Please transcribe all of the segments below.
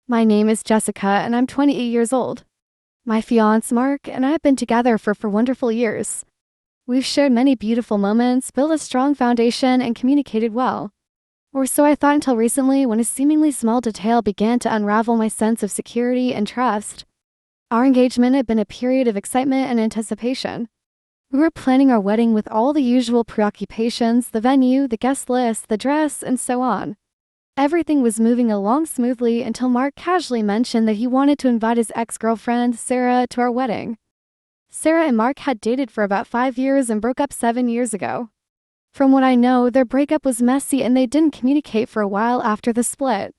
My name is Jessica and I'm 28 years old. My fiancé Mark and I have been together for wonderful years. We've shared many beautiful moments, built a strong foundation, and communicated well. Or so I thought until recently when a seemingly small detail began to unravel my sense of security and trust. Our engagement had been a period of excitement and anticipation. We were planning our wedding with all the usual preoccupations, the venue, the guest list, the dress, and so on. Everything was moving along smoothly until Mark casually mentioned that he wanted to invite his ex-girlfriend, Sarah, to our wedding. Sarah and Mark had dated for about 5 years and broke up 7 years ago. From what I know, their breakup was messy and they didn't communicate for a while after the split.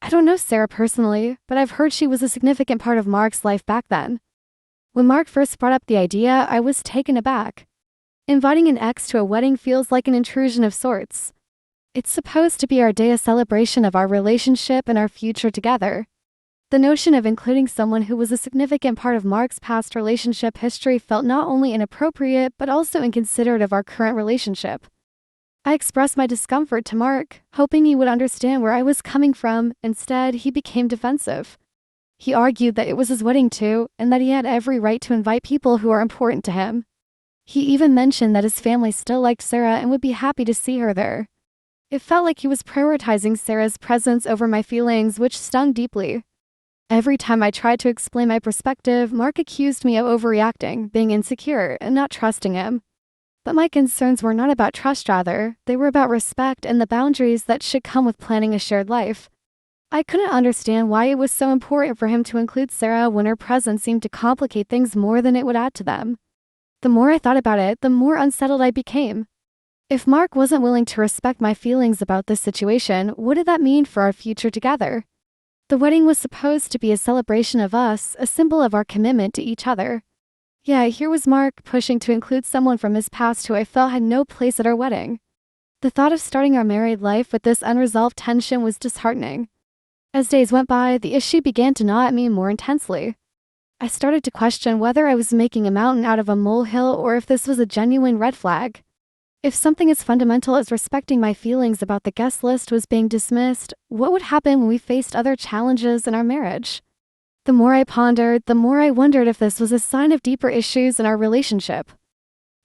I don't know Sarah personally, but I've heard she was a significant part of Mark's life back then. When Mark first brought up the idea, I was taken aback. Inviting an ex to a wedding feels like an intrusion of sorts. It's supposed to be our day of celebration of our relationship and our future together. The notion of including someone who was a significant part of Mark's past relationship history felt not only inappropriate but also inconsiderate of our current relationship. I expressed my discomfort to Mark, hoping he would understand where I was coming from. Instead, he became defensive. He argued that it was his wedding too, and that he had every right to invite people who are important to him. He even mentioned that his family still liked Sarah and would be happy to see her there. It felt like he was prioritizing Sarah's presence over my feelings, which stung deeply. Every time I tried to explain my perspective, Mark accused me of overreacting, being insecure, and not trusting him. But my concerns were not about trust, rather, they were about respect and the boundaries that should come with planning a shared life. I couldn't understand why it was so important for him to include Sarah when her presence seemed to complicate things more than it would add to them. The more I thought about it, the more unsettled I became. If Mark wasn't willing to respect my feelings about this situation, what did that mean for our future together? The wedding was supposed to be a celebration of us, a symbol of our commitment to each other. Yet here was Mark pushing to include someone from his past who I felt had no place at our wedding. The thought of starting our married life with this unresolved tension was disheartening. As days went by, the issue began to gnaw at me more intensely. I started to question whether I was making a mountain out of a molehill or if this was a genuine red flag. If something as fundamental as respecting my feelings about the guest list was being dismissed, what would happen when we faced other challenges in our marriage? The more I pondered, the more I wondered if this was a sign of deeper issues in our relationship.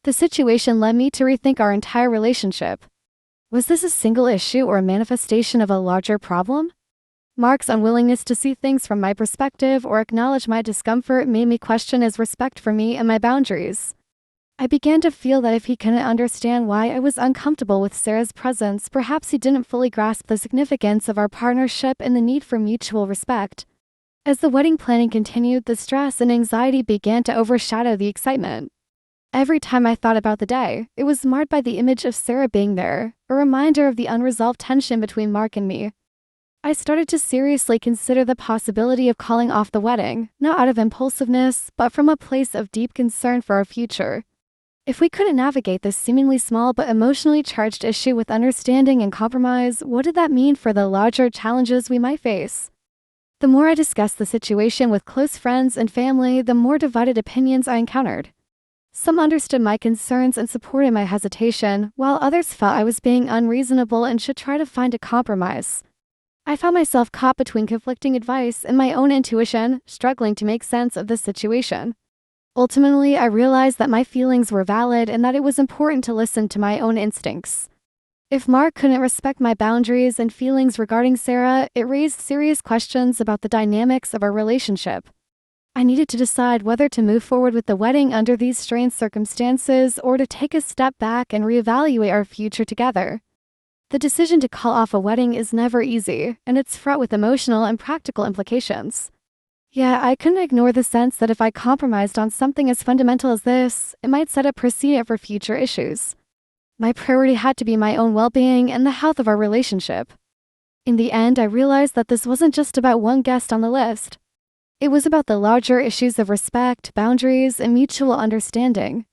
The situation led me to rethink our entire relationship. Was this a single issue or a manifestation of a larger problem? Mark's unwillingness to see things from my perspective or acknowledge my discomfort made me question his respect for me and my boundaries. I began to feel that if he couldn't understand why I was uncomfortable with Sarah's presence, perhaps he didn't fully grasp the significance of our partnership and the need for mutual respect. As the wedding planning continued, the stress and anxiety began to overshadow the excitement. Every time I thought about the day, it was marred by the image of Sarah being there, a reminder of the unresolved tension between Mark and me. I started to seriously consider the possibility of calling off the wedding, not out of impulsiveness, but from a place of deep concern for our future. If we couldn't navigate this seemingly small but emotionally charged issue with understanding and compromise, what did that mean for the larger challenges we might face? The more I discussed the situation with close friends and family, the more divided opinions I encountered. Some understood my concerns and supported my hesitation, while others felt I was being unreasonable and should try to find a compromise. I found myself caught between conflicting advice and my own intuition, struggling to make sense of the situation. Ultimately, I realized that my feelings were valid and that it was important to listen to my own instincts. If Mark couldn't respect my boundaries and feelings regarding Sarah, it raised serious questions about the dynamics of our relationship. I needed to decide whether to move forward with the wedding under these strained circumstances or to take a step back and reevaluate our future together. The decision to call off a wedding is never easy, and it's fraught with emotional and practical implications. Yeah, I couldn't ignore the sense that if I compromised on something as fundamental as this, it might set a precedent for future issues. My priority had to be my own well-being and the health of our relationship. In the end, I realized that this wasn't just about one guest on the list. It was about the larger issues of respect, boundaries, and mutual understanding.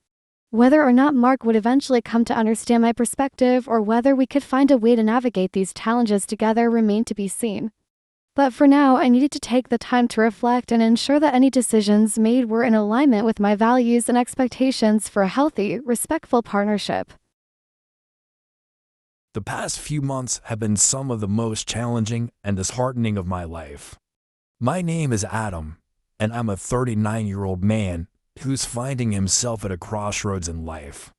Whether or not Mark would eventually come to understand my perspective or whether we could find a way to navigate these challenges together remained to be seen. But for now, I needed to take the time to reflect and ensure that any decisions made were in alignment with my values and expectations for a healthy, respectful partnership. The past few months have been some of the most challenging and disheartening of my life. My name is Adam, and I'm a 39-year-old man who's finding himself at a crossroads in life.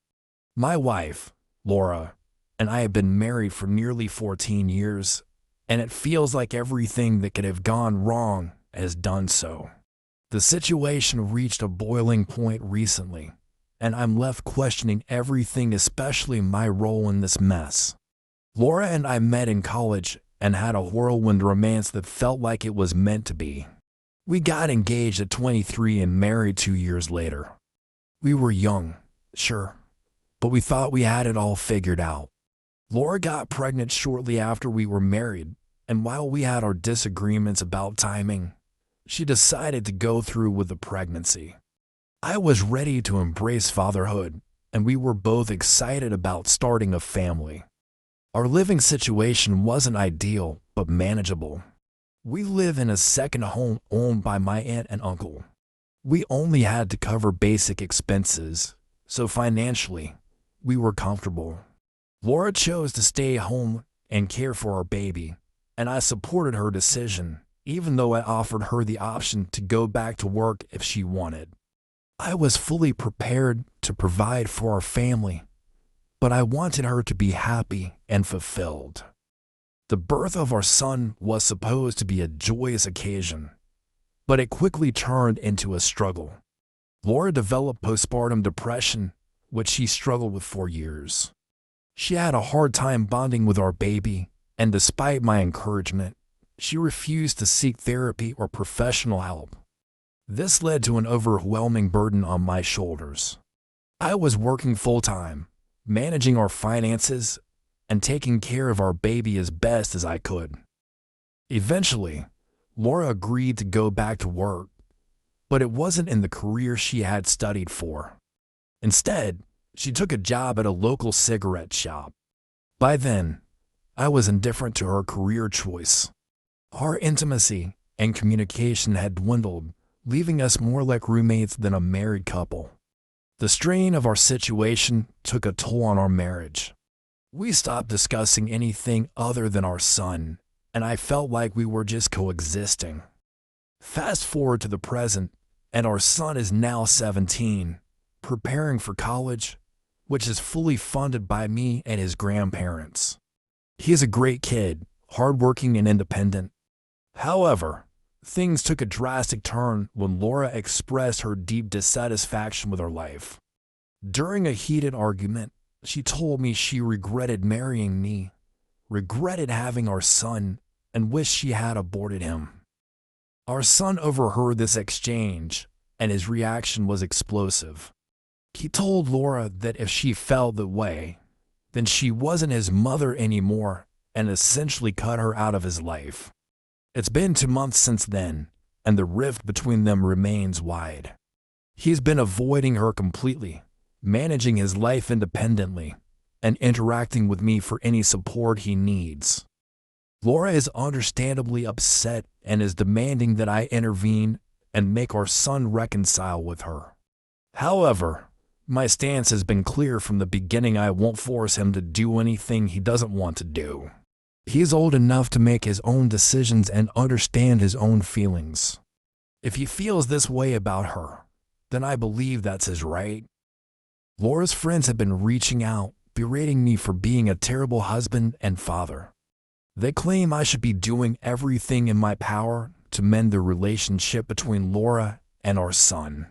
My wife, Laura, and I have been married for nearly 14 years, and it feels like everything that could have gone wrong has done so. The situation reached a boiling point recently, and I'm left questioning everything, especially my role in this mess. Laura and I met in college and had a whirlwind romance that felt like it was meant to be. We got engaged at 23 and married 2 years later. We were young, sure, but we thought we had it all figured out. Laura got pregnant shortly after we were married, and while we had our disagreements about timing, she decided to go through with the pregnancy. I was ready to embrace fatherhood, and we were both excited about starting a family. Our living situation wasn't ideal, but manageable. We live in a second home owned by my aunt and uncle. We only had to cover basic expenses, so financially, we were comfortable. Laura chose to stay home and care for our baby, and I supported her decision, even though I offered her the option to go back to work if she wanted. I was fully prepared to provide for our family, but I wanted her to be happy and fulfilled. The birth of our son was supposed to be a joyous occasion, but it quickly turned into a struggle. Laura developed postpartum depression, which she struggled with for years. She had a hard time bonding with our baby, and despite my encouragement, she refused to seek therapy or professional help. This led to an overwhelming burden on my shoulders. I was working full-time, managing our finances, and taking care of our baby as best as I could. Eventually, Laura agreed to go back to work, but it wasn't in the career she had studied for. Instead, she took a job at a local cigarette shop. By then, I was indifferent to her career choice. Our intimacy and communication had dwindled, leaving us more like roommates than a married couple. The strain of our situation took a toll on our marriage. We stopped discussing anything other than our son, and I felt like we were just coexisting. Fast forward to the present, and our son is now 17, preparing for college, which is fully funded by me and his grandparents. He is a great kid, hardworking and independent. However, things took a drastic turn when Laura expressed her deep dissatisfaction with her life. During a heated argument, she told me she regretted marrying me, regretted having our son, and wished she had aborted him. Our son overheard this exchange, and his reaction was explosive. He told Laura that if she felt that way, then she wasn't his mother anymore, and essentially cut her out of his life. It's been 2 months since then, and the rift between them remains wide. He's been avoiding her completely, managing his life independently, and interacting with me for any support he needs. Laura is understandably upset and is demanding that I intervene and make our son reconcile with her. However, my stance has been clear from the beginning. I won't force him to do anything he doesn't want to do. He's old enough to make his own decisions and understand his own feelings. If he feels this way about her, then I believe that's his right. Laura's friends have been reaching out, berating me for being a terrible husband and father. They claim I should be doing everything in my power to mend the relationship between Laura and our son.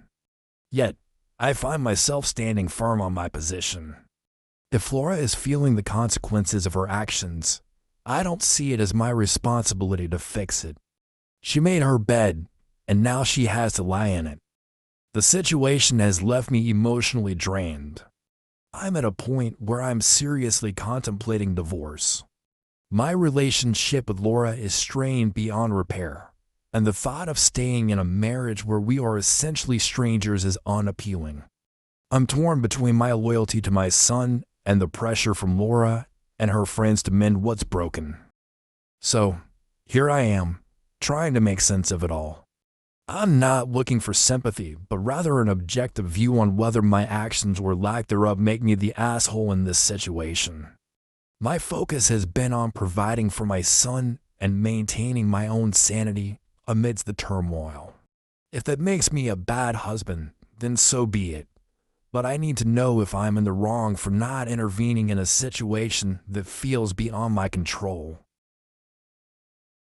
Yet, I find myself standing firm on my position. If Laura is feeling the consequences of her actions, I don't see it as my responsibility to fix it. She made her bed, and now she has to lie in it. The situation has left me emotionally drained. I'm at a point where I'm seriously contemplating divorce. My relationship with Laura is strained beyond repair, and the thought of staying in a marriage where we are essentially strangers is unappealing. I'm torn between my loyalty to my son and the pressure from Laura and her friends to mend what's broken. So, here I am, trying to make sense of it all. I'm not looking for sympathy, but rather an objective view on whether my actions or lack thereof make me the asshole in this situation. My focus has been on providing for my son and maintaining my own sanity amidst the turmoil. If that makes me a bad husband, then so be it. But I need to know if I'm in the wrong for not intervening in a situation that feels beyond my control.